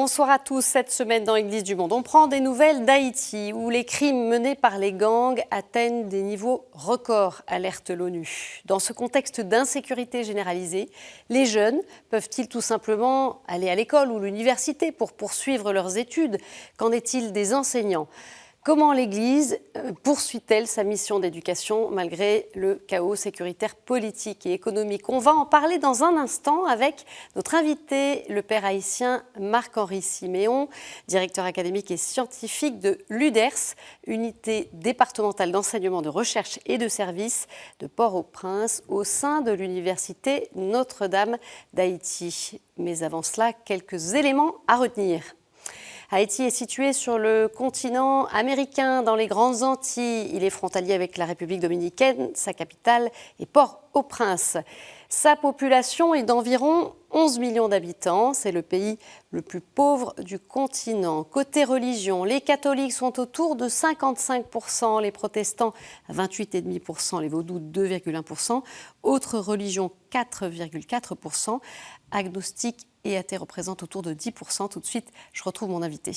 Bonsoir à tous. Cette semaine dans l'Église du Monde, on prend des nouvelles d'Haïti où les crimes menés par les gangs atteignent des niveaux records, alerte l'ONU. Dans ce contexte d'insécurité généralisée, les jeunes peuvent-ils tout simplement aller à l'école ou l'université pour poursuivre leurs études? Qu'en est-il des enseignants? Comment l'Église poursuit-elle sa mission d'éducation malgré le chaos sécuritaire, politique et économique? On va en parler dans un instant avec notre invité, le père haïtien Marc-Henri Siméon, directeur académique et scientifique de l'UDERS, unité départementale d'enseignement de recherche et de services de Port-au-Prince, au sein de l'université Notre-Dame d'Haïti. Mais avant cela, quelques éléments à retenir. Haïti est situé sur le continent américain, dans les Grandes Antilles. Il est frontalier avec la République dominicaine. Sa capitale est Port-au-Prince. Sa population est d'environ 11 millions d'habitants. C'est le pays le plus pauvre du continent. Côté religion, les catholiques sont autour de 55%, les protestants 28,5%, les vaudous 2,1%, autres religions 4,4%, agnostiques et athées représentent autour de 10%. Tout de suite, je retrouve mon invité.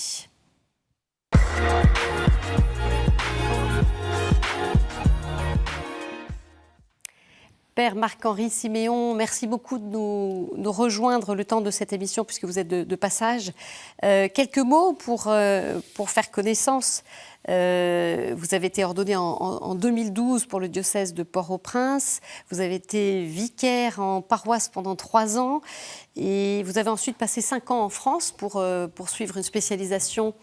Père Marc-Henri Siméon, merci beaucoup de nous rejoindre le temps de cette émission puisque vous êtes de passage. Quelques mots pour faire connaissance. Vous avez été ordonné en 2012 pour le diocèse de Port-au-Prince. Vous avez été vicaire en paroisse pendant 3 ans et vous avez ensuite passé 5 ans en France pour poursuivre une spécialisation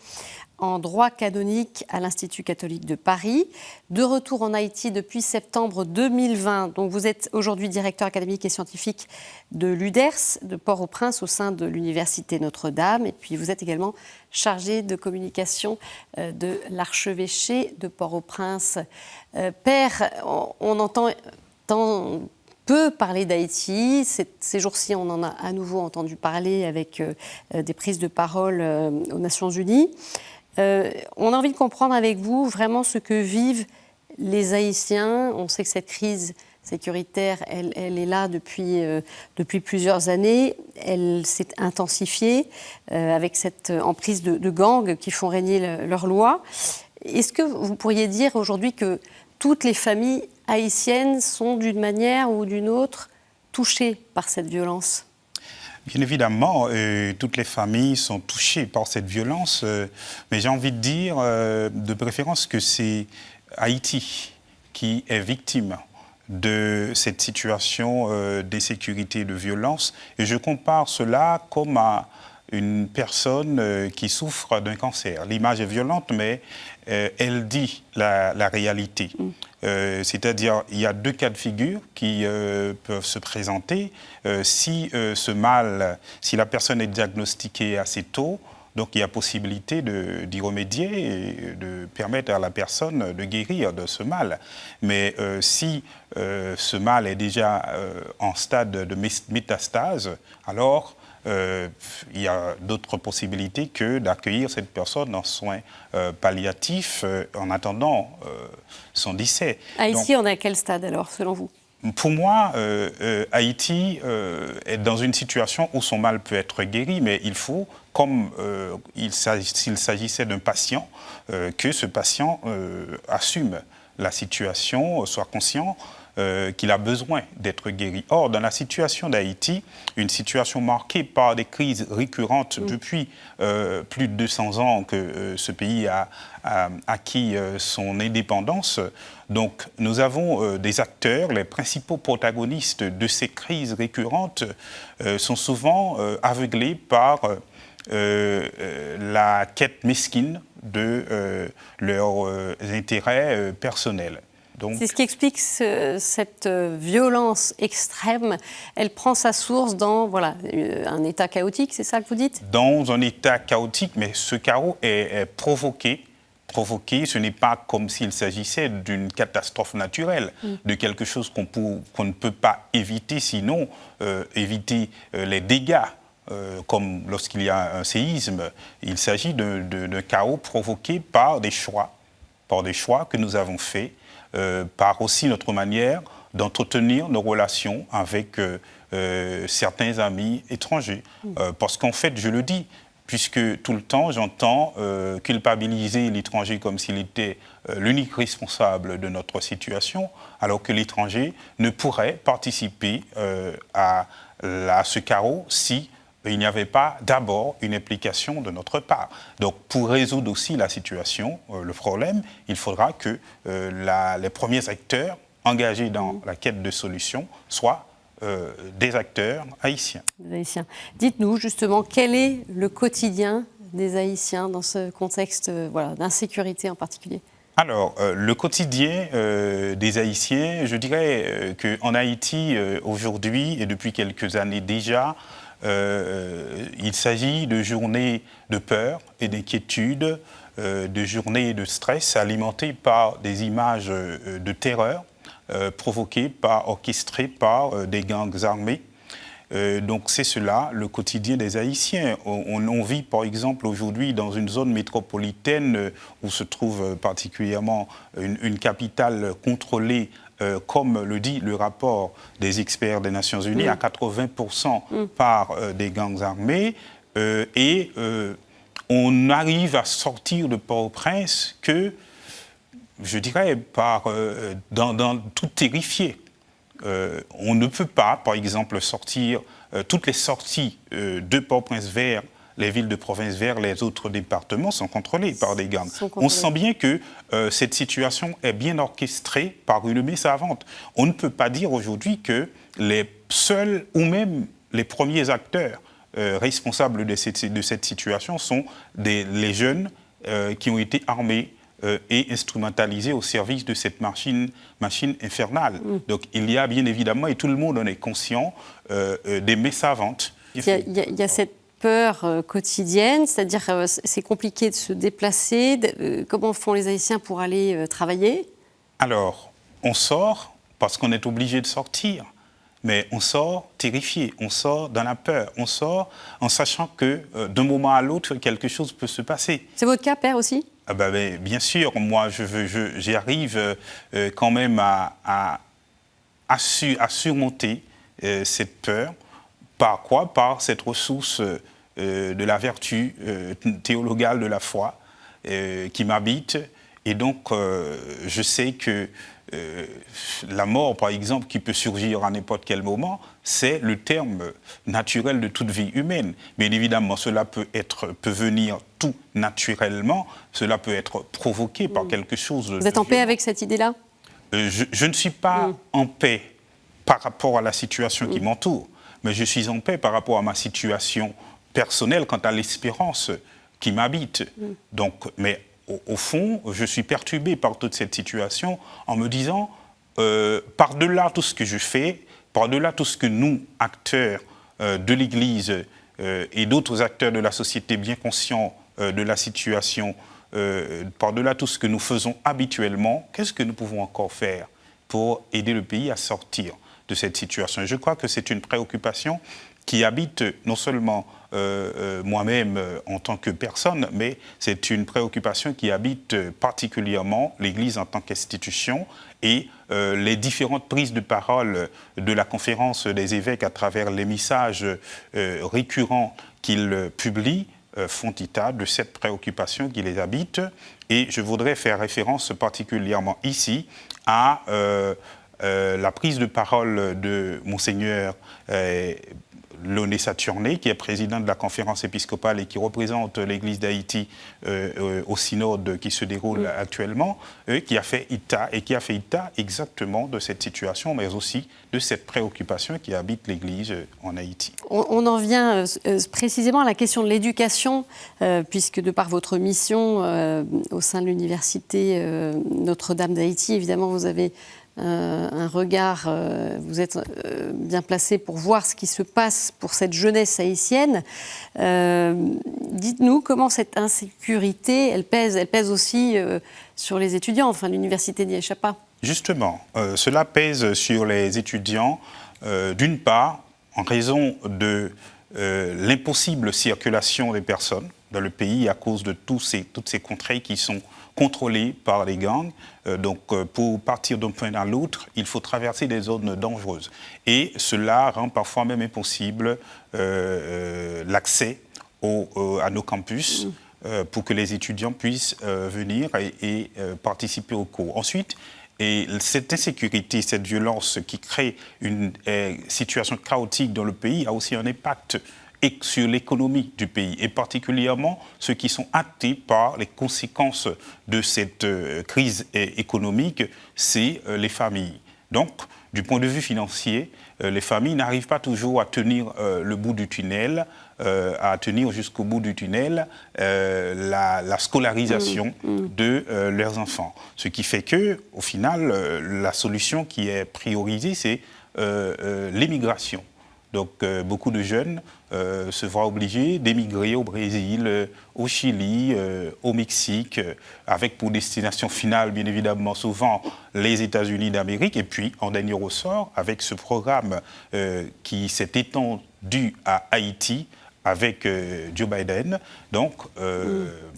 en droit canonique à l'Institut catholique de Paris. De retour en Haïti depuis septembre 2020. Donc vous êtes aujourd'hui directeur académique et scientifique de l'UDERS de Port-au-Prince au sein de l'Université Notre-Dame. Et puis vous êtes également chargé de communication de l'archevêché de Port-au-Prince. Père, on entend tant peu parler d'Haïti. Ces jours-ci, on en a à nouveau entendu parler avec des prises de parole aux Nations Unies. On a envie de comprendre avec vous vraiment ce que vivent les Haïtiens. On sait que cette crise sécuritaire, elle est là depuis plusieurs années. Elle s'est intensifiée avec cette emprise de gangs qui font régner leurs lois. Est-ce que vous pourriez dire aujourd'hui que toutes les familles haïtiennes sont d'une manière ou d'une autre touchées par cette violence ? Bien évidemment, toutes les familles sont touchées par cette violence, mais j'ai envie de dire de préférence que c'est Haïti qui est victime de cette situation d'insécurité et de violence. Et je compare cela comme à une personne qui souffre d'un cancer. L'image est violente, mais elle dit la réalité. C'est-à-dire, il y a 2 cas de figure qui peuvent se présenter. Si la personne est diagnostiquée assez tôt, donc il y a possibilité d'y remédier et de permettre à la personne de guérir de ce mal. Mais si ce mal est déjà en stade de métastase, alors il y a d'autres possibilités que d'accueillir cette personne en soins palliatifs en attendant son décès. Haïti, on est à quel stade alors, selon vous ? Pour moi, Haïti est dans une situation où son mal peut être guéri, mais il faut, comme s'il s'agissait d'un patient, que ce patient assume la situation, soit conscient qu'il a besoin d'être guéri. Or, dans la situation d'Haïti, une situation marquée par des crises récurrentes depuis plus de 200 ans que ce pays a acquis son indépendance. Donc, nous avons des acteurs, les principaux protagonistes de ces crises récurrentes sont souvent aveuglés par la quête mesquine de leurs intérêts personnels. C'est ce qui explique cette violence extrême. Elle prend sa source dans un état chaotique, c'est ça que vous dites ? Dans un état chaotique, mais ce chaos est provoqué. Ce n'est pas comme s'il s'agissait d'une catastrophe naturelle, de quelque chose qu'on ne peut pas éviter, sinon éviter les dégâts. Comme lorsqu'il y a un séisme, il s'agit d'un chaos provoqué par des choix que nous avons faits, par aussi notre manière d'entretenir nos relations avec certains amis étrangers. Parce qu'en fait, je le dis, puisque tout le temps, j'entends culpabiliser l'étranger comme s'il était l'unique responsable de notre situation, alors que l'étranger ne pourrait participer à ce carreau si il n'y avait pas d'abord une implication de notre part. Donc, pour résoudre aussi la situation, le problème, il faudra que les premiers acteurs engagés dans la quête de solutions soient des acteurs haïtiens. Des Haïtiens. Dites-nous justement, quel est le quotidien des Haïtiens dans ce contexte d'insécurité en particulier? Alors, le quotidien des Haïtiens, je dirais qu'en Haïti, aujourd'hui et depuis quelques années déjà, il s'agit de journées de peur et d'inquiétude, de journées de stress alimentées par des images de terreur provoquées orchestrées par des gangs armés. Donc c'est cela, le quotidien des Haïtiens. On vit par exemple aujourd'hui dans une zone métropolitaine où se trouve particulièrement une capitale contrôlée, comme le dit le rapport des experts des Nations Unies, à 80% par des gangs armés. Et on arrive à sortir de Port-au-Prince que, je dirais, dans tout terrifié. On ne peut pas, par exemple, sortir toutes les sorties de Port-au-Prince vers les villes de province, vers les autres départements sont contrôlées par des gangs. On sent bien que cette situation est bien orchestrée par une main savante. On ne peut pas dire aujourd'hui que les seuls ou même les premiers acteurs responsables de cette situation sont les jeunes qui ont été armés et instrumentalisé au service de cette machine infernale. Donc il y a bien évidemment, et tout le monde en est conscient, des mains savantes. Il y a cette peur quotidienne, c'est-à-dire c'est compliqué de se déplacer. Comment font les Haïtiens pour aller travailler? Alors, on sort parce qu'on est obligé de sortir. Mais on sort terrifié, on sort dans la peur, on sort en sachant que d'un moment à l'autre, quelque chose peut se passer. C'est votre cas, père, aussi? Ah ben, bien sûr, moi j'arrive quand même à surmonter cette peur. Par quoi? Par cette ressource de la vertu théologale de la foi qui m'habite. Et donc, je sais que la mort, par exemple, qui peut surgir à n'importe quel moment, c'est le terme naturel de toute vie humaine. Bien évidemment, cela peut venir tout naturellement, cela peut être provoqué par quelque chose de Vous êtes en paix avec cette idée-là? Je ne suis pas en paix par rapport à la situation qui m'entoure, mais je suis en paix par rapport à ma situation personnelle quant à l'espérance qui m'habite. Donc, mais au fond, je suis perturbé par toute cette situation en me disant, par-delà tout ce que je fais, par-delà tout ce que nous, acteurs de l'Église et d'autres acteurs de la société bien conscients de la situation, par-delà tout ce que nous faisons habituellement, qu'est-ce que nous pouvons encore faire pour aider le pays à sortir de cette situation? Et je crois que c'est une préoccupation qui habite non seulement moi-même en tant que personne, mais c'est une préoccupation qui habite particulièrement l'Église en tant qu'institution et les différentes prises de parole de la conférence des évêques à travers les messages récurrents qu'ils publient font état de cette préoccupation qui les habite. Et je voudrais faire référence particulièrement ici à la prise de parole de Monseigneur Launay Saturné, qui est président de la conférence épiscopale et qui représente l'Église d'Haïti au synode qui se déroule actuellement, qui a fait état exactement de cette situation, mais aussi de cette préoccupation qui habite l'Église en Haïti. On en vient précisément à la question de l'éducation, puisque de par votre mission au sein de l'université Notre-Dame d'Haïti, évidemment, vous avez un regard, vous êtes bien placé pour voir ce qui se passe pour cette jeunesse haïtienne. Dites-nous comment cette insécurité, elle pèse aussi sur les étudiants, enfin l'université n'y échappe pas. Justement, cela pèse sur les étudiants, d'une part, en raison de l'impossible circulation des personnes dans le pays à cause de toutes ces contrées qui sont contrôlées par les gangs. Donc, pour partir d'un point à l'autre, il faut traverser des zones dangereuses. Et cela rend parfois même impossible l'accès à nos campus pour que les étudiants puissent venir et participer aux cours. Ensuite, et cette insécurité, cette violence qui crée une situation chaotique dans le pays a aussi un impact sur l'économie du pays, et particulièrement ceux qui sont hâtés par les conséquences de cette crise économique, c'est les familles. Donc, du point de vue financier, les familles n'arrivent pas toujours à tenir le bout du tunnel, à tenir jusqu'au bout du tunnel la scolarisation de leurs enfants. Ce qui fait que, au final, la solution qui est priorisée, c'est l'émigration. Donc, beaucoup de jeunes se voient obligés d'émigrer au Brésil, au Chili, au Mexique, avec pour destination finale, bien évidemment, souvent les États-Unis d'Amérique. Et puis, en dernier ressort, avec ce programme qui s'est étendu à Haïti, avec Joe Biden, donc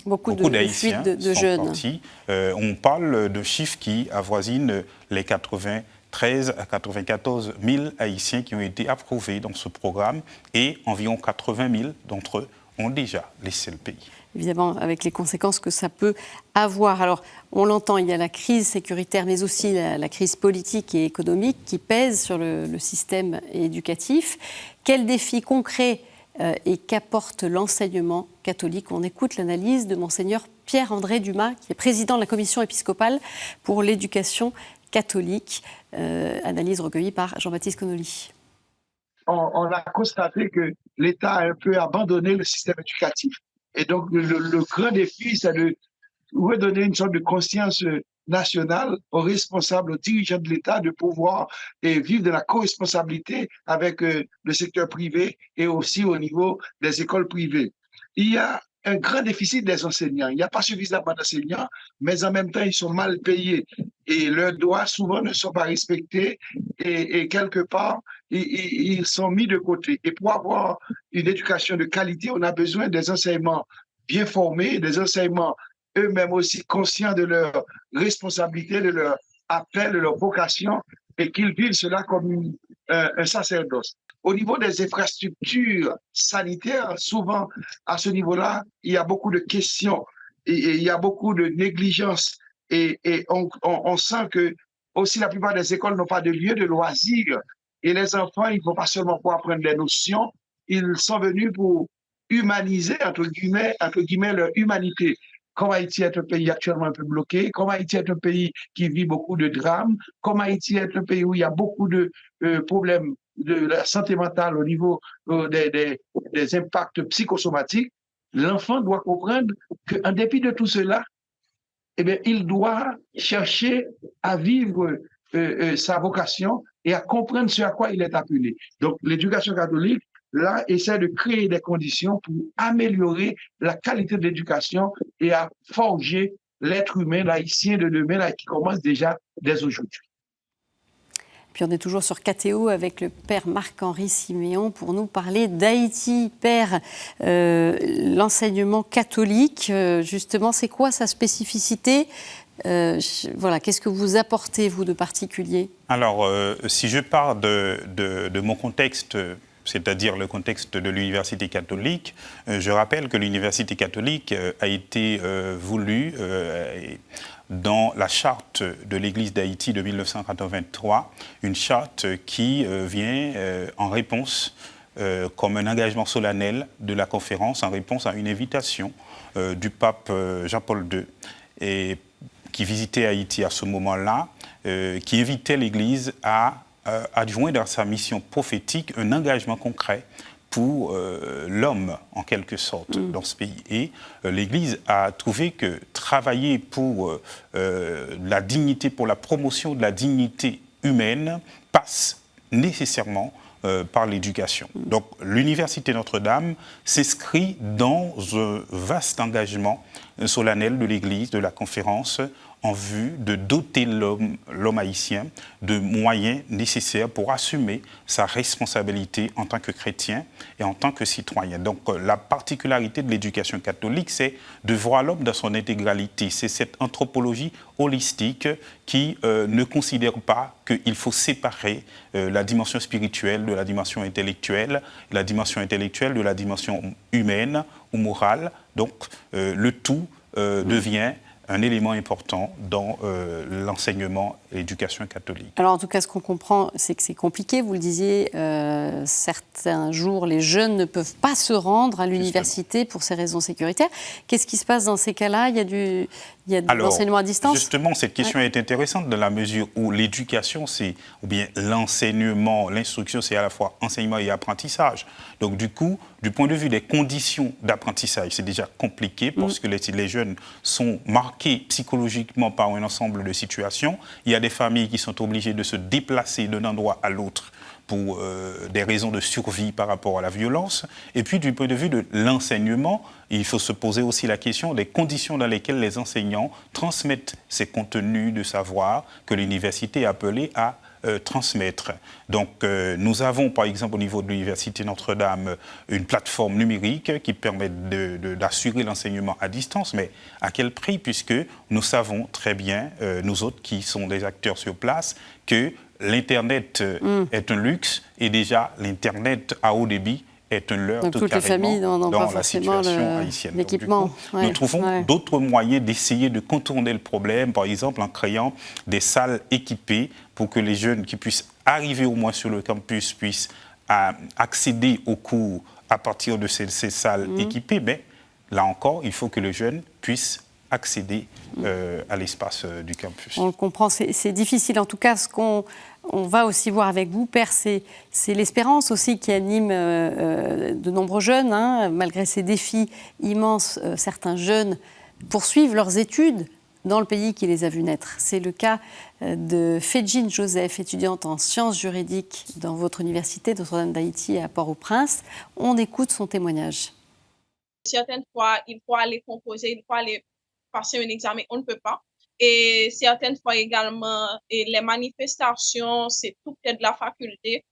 beaucoup d'Haïtiens de sont jeunes. partis. On parle de chiffres qui avoisinent les 93 à 94 000 Haïtiens qui ont été approuvés dans ce programme, et environ 80 000 d'entre eux ont déjà laissé le pays. Évidemment, avec les conséquences que ça peut avoir. Alors, on l'entend, il y a la crise sécuritaire, mais aussi la crise politique et économique qui pèse sur le système éducatif. Quels défis concrets et qu'apporte l'enseignement catholique? On écoute l'analyse de Monseigneur Pierre-André Dumas, qui est président de la commission épiscopale pour l'éducation catholique, analyse recueillie par Jean-Baptiste Connolly. On a constaté que l'État a un peu abandonné le système éducatif. Et donc, le grand défi, c'est de redonner une sorte de conscience nationale aux responsables, aux dirigeants de l'État de pouvoir vivre de la co-responsabilité avec le secteur privé et aussi au niveau des écoles privées. Il y a un grand déficit des enseignants. Il n'y a pas suffisamment d'enseignants, mais en même temps, ils sont mal payés. Et leurs droits, souvent, ne sont pas respectés. Et quelque part, ils sont mis de côté. Et pour avoir une éducation de qualité, on a besoin des enseignements bien formés, des enseignements eux-mêmes aussi conscients de leur responsabilité, de leur appel, de leur vocation, et qu'ils vivent cela comme un sacerdoce. Au niveau des infrastructures sanitaires, souvent, à ce niveau-là, il y a beaucoup de questions et il y a beaucoup de négligence. Et on sent que aussi la plupart des écoles n'ont pas de lieu de loisirs. Et les enfants, ils ne vont pas seulement pour apprendre des notions, ils sont venus pour humaniser, entre guillemets, leur humanité. Comme Haïti est un pays actuellement un peu bloqué, comme Haïti est un pays qui vit beaucoup de drames, comme Haïti est un pays où il y a beaucoup de problèmes de la santé mentale au niveau des impacts psychosomatiques, l'enfant doit comprendre qu'en dépit de tout cela, eh bien, il doit chercher à vivre sa vocation et à comprendre ce à quoi il est appelé. Donc, l'éducation catholique, là, essaie de créer des conditions pour améliorer la qualité de l'éducation et à forger l'être humain laïcien de demain là, qui commence déjà dès aujourd'hui. Puis on est toujours sur KTO avec le père Marc-Henri Siméon pour nous parler d'Haïti. Père, l'enseignement catholique, justement, c'est quoi sa spécificité? Voilà, qu'est-ce que vous apportez, vous, de particulier? Alors, si je pars de mon contexte, c'est-à-dire le contexte de l'université catholique, je rappelle que l'université catholique a été voulue dans la charte de l'Église d'Haïti de 1983, une charte qui vient en réponse, comme un engagement solennel de la conférence, en réponse à une invitation du pape Jean-Paul II, et qui visitait Haïti à ce moment-là, qui invitait l'Église à adjoindre à sa mission prophétique un engagement concret pour l'homme, en quelque sorte, dans ce pays. Et l'Église a trouvé que travailler pour la dignité, pour la promotion de la dignité humaine, passe nécessairement par l'éducation. Donc l'Université Notre-Dame s'inscrit dans un vaste engagement solennel de l'Église, de la conférence, en vue de doter l'homme haïtien de moyens nécessaires pour assumer sa responsabilité en tant que chrétien et en tant que citoyen. Donc la particularité de l'éducation catholique, c'est de voir l'homme dans son intégralité. C'est cette anthropologie holistique qui ne considère pas qu'il faut séparer la dimension spirituelle de la dimension intellectuelle, la dimension intellectuelle de la dimension humaine ou morale. Donc le tout devient un élément important dans l'enseignement et l'éducation catholique. Alors en tout cas, ce qu'on comprend, c'est que c'est compliqué. Vous le disiez, certains jours, les jeunes ne peuvent pas se rendre à l'université pour ces raisons sécuritaires. Qu'est-ce qui se passe dans ces cas-là ? Il y a de l'enseignement à distance ? Justement, cette question est intéressante dans la mesure où l'éducation, ou bien l'enseignement, l'instruction, c'est à la fois enseignement et apprentissage. Donc du coup, du point de vue des conditions d'apprentissage, c'est déjà compliqué parce que les jeunes sont marqués psychologiquement par un ensemble de situations. Il y a des familles qui sont obligées de se déplacer d'un endroit à l'autre pour des raisons de survie par rapport à la violence. Et puis, du point de vue de l'enseignement, il faut se poser aussi la question des conditions dans lesquelles les enseignants transmettent ces contenus de savoir que l'université est appelée à transmettre. Donc, nous avons, par exemple, au niveau de l'Université Notre-Dame, une plateforme numérique qui permet d'assurer l'enseignement à distance, mais à quel prix? Puisque nous savons très bien, nous autres qui sommes des acteurs sur place, que l'Internet est un luxe et déjà l'Internet à haut débit est un leurre. Donc toutes les familles n'ont pas forcément l'équipement. Nous trouvons d'autres moyens d'essayer de contourner le problème, par exemple en créant des salles équipées pour que les jeunes qui puissent arriver au moins sur le campus puissent accéder aux cours à partir de ces salles équipées. Mais là encore, il faut que les jeunes puissent accéder à l'espace du campus. On le comprend, c'est difficile. En tout cas, ce qu'on va aussi voir avec vous, Père, c'est l'espérance aussi qui anime de nombreux jeunes. Malgré ces défis immenses, certains jeunes poursuivent leurs études dans le pays qui les a vus naître. C'est le cas de Fejine Joseph, étudiante en sciences juridiques dans votre université, Notre-Dame d'Haïti à Port-au-Prince. On écoute son témoignage. Certaines fois, il faut aller composer, il faut aller passer un examen, on ne peut pas. Et certaines fois également, les manifestations, c'est tout près de la faculté.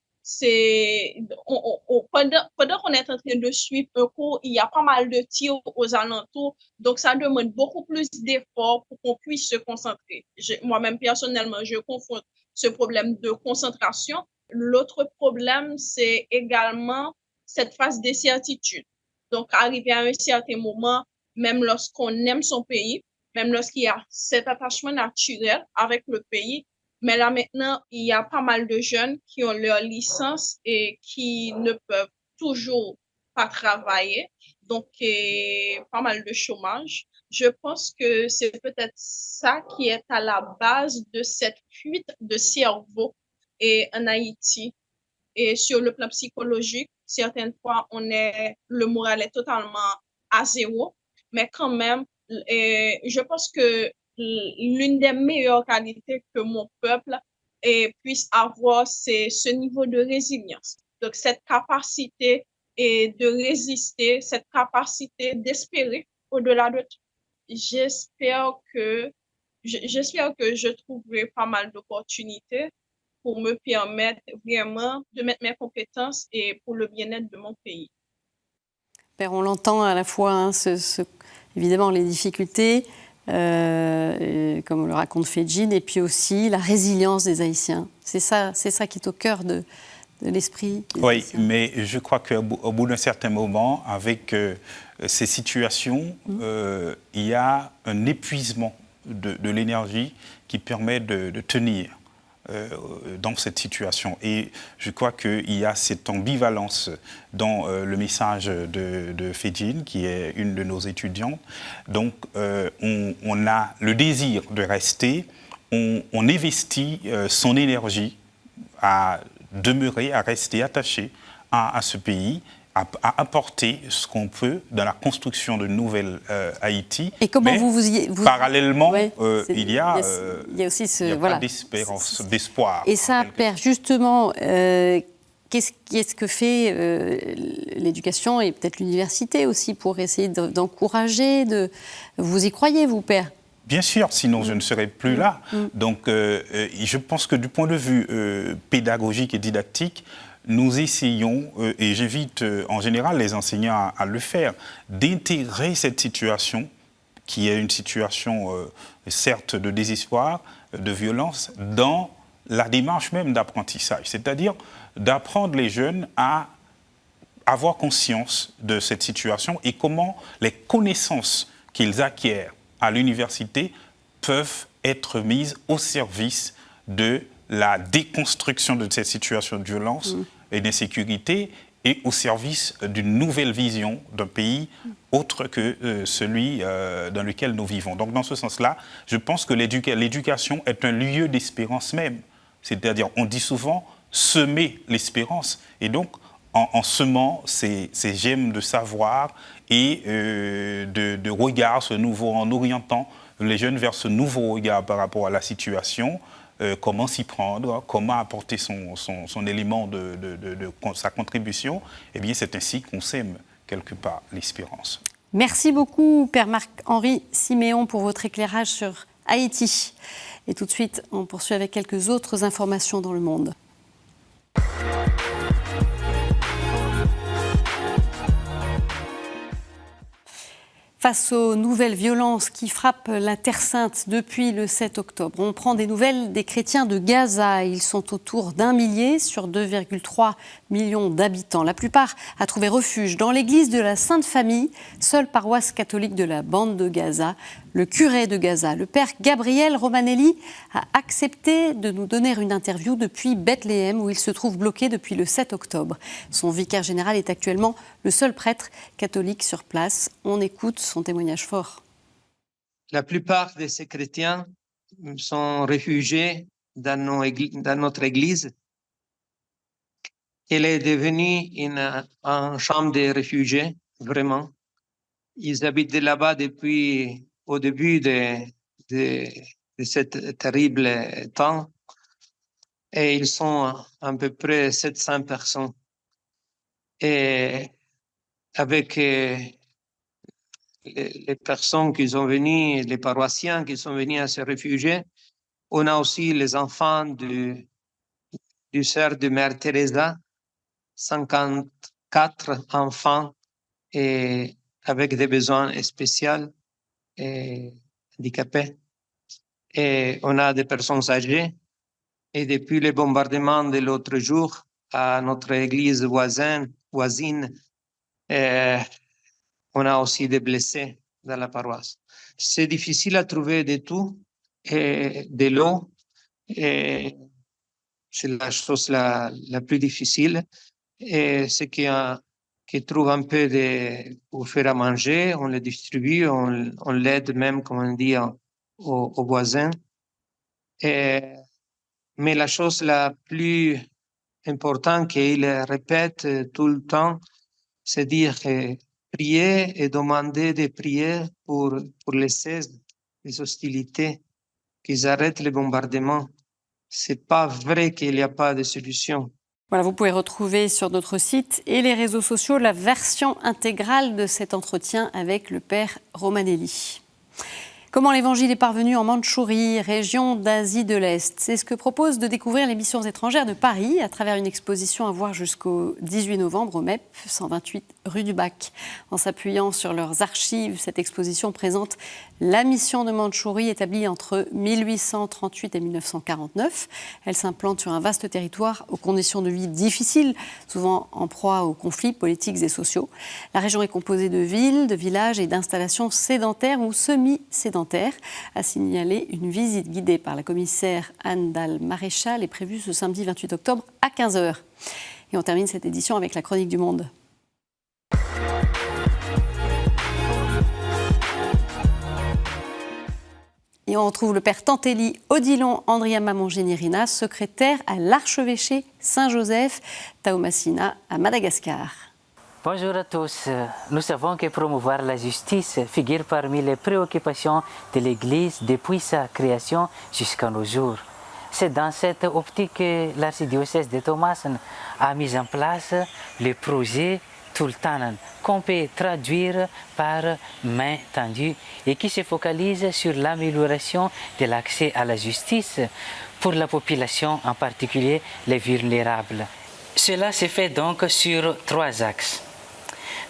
Pendant qu'on est en train de suivre un cours, il y a pas mal de tirs aux alentours. Donc, ça demande beaucoup plus d'efforts pour qu'on puisse se concentrer. Moi-même, personnellement, je confronte ce problème de concentration. L'autre problème, c'est également cette phase d'incertitude. Donc, arrivé à un certain moment, même lorsqu'on aime son pays, même lorsqu'il y a cet attachement naturel avec le pays. Mais là, maintenant, il y a pas mal de jeunes qui ont leur licence et qui ne peuvent toujours pas travailler. Donc, pas mal de chômage. Je pense que c'est peut-être ça qui est à la base de cette fuite de cerveau en Haïti. Et sur le plan psychologique, certaines fois, le moral est totalement à zéro. Mais quand même, je pense que l'une des meilleures qualités que mon peuple puisse avoir, c'est ce niveau de résilience. Donc, cette capacité de résister, cette capacité d'espérer au-delà de tout. J'espère que je trouverai pas mal d'opportunités pour me permettre vraiment de mettre mes compétences et pour le bien-être de mon pays. Père, on l'entend à la fois, évidemment, les difficultés, comme le raconte Fejine, et puis aussi la résilience des Haïtiens. C'est ça qui est au cœur de l'esprit des Haïtiens. Mais je crois qu'au bout d'un certain moment, avec ces situations, il y a un épuisement de l'énergie qui permet de tenir dans cette situation. Et je crois qu'il y a cette ambivalence dans le message de Fejine, qui est une de nos étudiantes. Donc, on a le désir de rester, on investit son énergie à demeurer, à rester attaché à ce pays, à apporter ce qu'on peut dans la construction de nouvelle Haïti. Et comment parallèlement, il y a aussi pas d'espérance, d'espoir. Et ça, Père, justement, qu'est-ce que fait l'éducation et peut-être l'université aussi pour essayer d'encourager Vous y croyez, vous, Père? Bien sûr, sinon je ne serais plus là. Donc je pense que du point de vue pédagogique et didactique, nous essayons, et j'invite en général les enseignants à le faire, d'intégrer cette situation, qui est une situation certes de désespoir, de violence, dans la démarche même d'apprentissage. C'est-à-dire d'apprendre les jeunes à avoir conscience de cette situation et comment les connaissances qu'ils acquièrent à l'université peuvent être mises au service de la déconstruction de cette situation de violence et d'insécurité et au service d'une nouvelle vision d'un pays autre que celui dans lequel nous vivons. Donc dans ce sens-là, je pense que l'éducation est un lieu d'espérance même. C'est-à-dire, on dit souvent semer l'espérance. Et donc, en semant ces gemmes de savoir et de regard, ce nouveau, en orientant les jeunes vers ce nouveau regard par rapport à la situation, comment s'y prendre, comment apporter son élément sa contribution, eh bien c'est ainsi qu'on sème quelque part l'espérance. Merci beaucoup, Père Marc-Henri Siméon, pour votre éclairage sur Haïti. Et tout de suite, on poursuit avec quelques autres informations dans le monde. Face aux nouvelles violences qui frappent la Terre Sainte depuis le 7 octobre, on prend des nouvelles des chrétiens de Gaza. Ils sont autour d'1 millier sur 2,3 millions d'habitants. La plupart a trouvé refuge dans l'église de la Sainte Famille, seule paroisse catholique de la bande de Gaza. Le curé de Gaza, le père Gabriel Romanelli, a accepté de nous donner une interview depuis Bethléem, où il se trouve bloqué depuis le 7 octobre. Son vicaire général est actuellement le seul prêtre catholique sur place. On écoute son témoignage fort. La plupart de ces chrétiens sont réfugiés dans notre église. Elle est devenue une chambre de réfugiés, vraiment. Ils habitent là-bas depuis au début de cet terrible temps. Et ils sont à peu près 700 personnes. Et avec les personnes qui sont venues, les paroissiens qui sont venus à se réfugier, on a aussi les enfants du sœur de Mère Teresa, 54 enfants et avec des besoins spéciaux et handicapés. Et on a des personnes âgées. Et depuis le bombardement de l'autre jour à notre église voisine, on a aussi des blessés dans la paroisse. C'est difficile à trouver de tout, et de l'eau, et c'est la chose la plus difficile. Et ce qui trouve un peu pour faire à manger, on le distribue, on l'aide même, comme on dit, aux voisins. Mais la chose la plus importante qu'il répète tout le temps, c'est dire prier et demander des prières pour les cesse des hostilités, qu'ils arrêtent les bombardements. C'est pas vrai qu'il n'y a pas de solution. Voilà, vous pouvez retrouver sur notre site et les réseaux sociaux la version intégrale de cet entretien avec le père Romanelli. Comment l'Évangile est parvenu en Mandchourie, région d'Asie de l'Est. C'est ce que propose de découvrir les missions étrangères de Paris à travers une exposition à voir jusqu'au 18 novembre au MEP, 128 rue du Bac. En s'appuyant sur leurs archives, cette exposition présente la mission de Mandchourie établie entre 1838 et 1949. Elle s'implante sur un vaste territoire aux conditions de vie difficiles, souvent en proie aux conflits politiques et sociaux. La région est composée de villes, de villages et d'installations sédentaires ou semi-sédentaires. A signalé une visite guidée par la commissaire Anne Dalle-Maréchal est prévue ce samedi 28 octobre à 15h. Et on termine cette édition avec la chronique du Monde. Et on retrouve le père Tantelli Odilon Andriama Mongénirina, secrétaire à l'archevêché Saint-Joseph Taomasina à Madagascar. Bonjour à tous. Nous savons que promouvoir la justice figure parmi les préoccupations de l'Église depuis sa création jusqu'à nos jours. C'est dans cette optique que l'archidiocèse de Thomas a mis en place le projet Tultanan, qu'on peut traduire par main tendue et qui se focalise sur l'amélioration de l'accès à la justice pour la population, en particulier les vulnérables. Cela se fait donc sur 3 axes.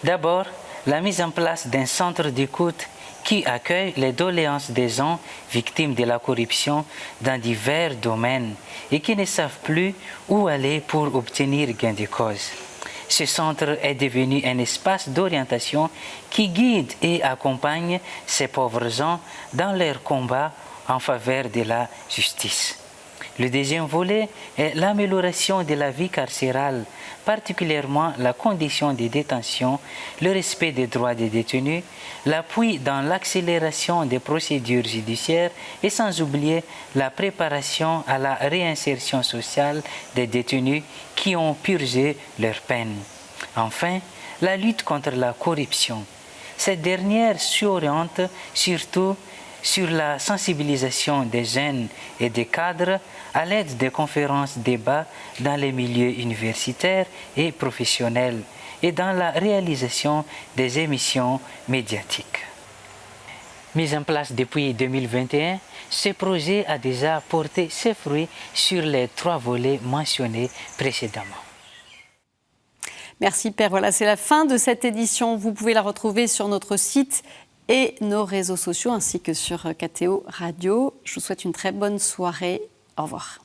D'abord, la mise en place d'un centre d'écoute qui accueille les doléances des gens victimes de la corruption dans divers domaines et qui ne savent plus où aller pour obtenir gain de cause. Ce centre est devenu un espace d'orientation qui guide et accompagne ces pauvres gens dans leur combat en faveur de la justice. Le deuxième volet est l'amélioration de la vie carcérale, particulièrement la condition de détention, le respect des droits des détenus, l'appui dans l'accélération des procédures judiciaires et sans oublier la préparation à la réinsertion sociale des détenus qui ont purgé leur peine. Enfin, la lutte contre la corruption. Cette dernière s'oriente surtout sur la sensibilisation des jeunes et des cadres à l'aide des conférences débats dans les milieux universitaires et professionnels et dans la réalisation des émissions médiatiques. Mis en place depuis 2021, ce projet a déjà porté ses fruits sur les 3 volets mentionnés précédemment. Merci Père. Voilà, c'est la fin de cette édition. Vous pouvez la retrouver sur notre site et nos réseaux sociaux ainsi que sur KTO Radio. Je vous souhaite une très bonne soirée. Au revoir.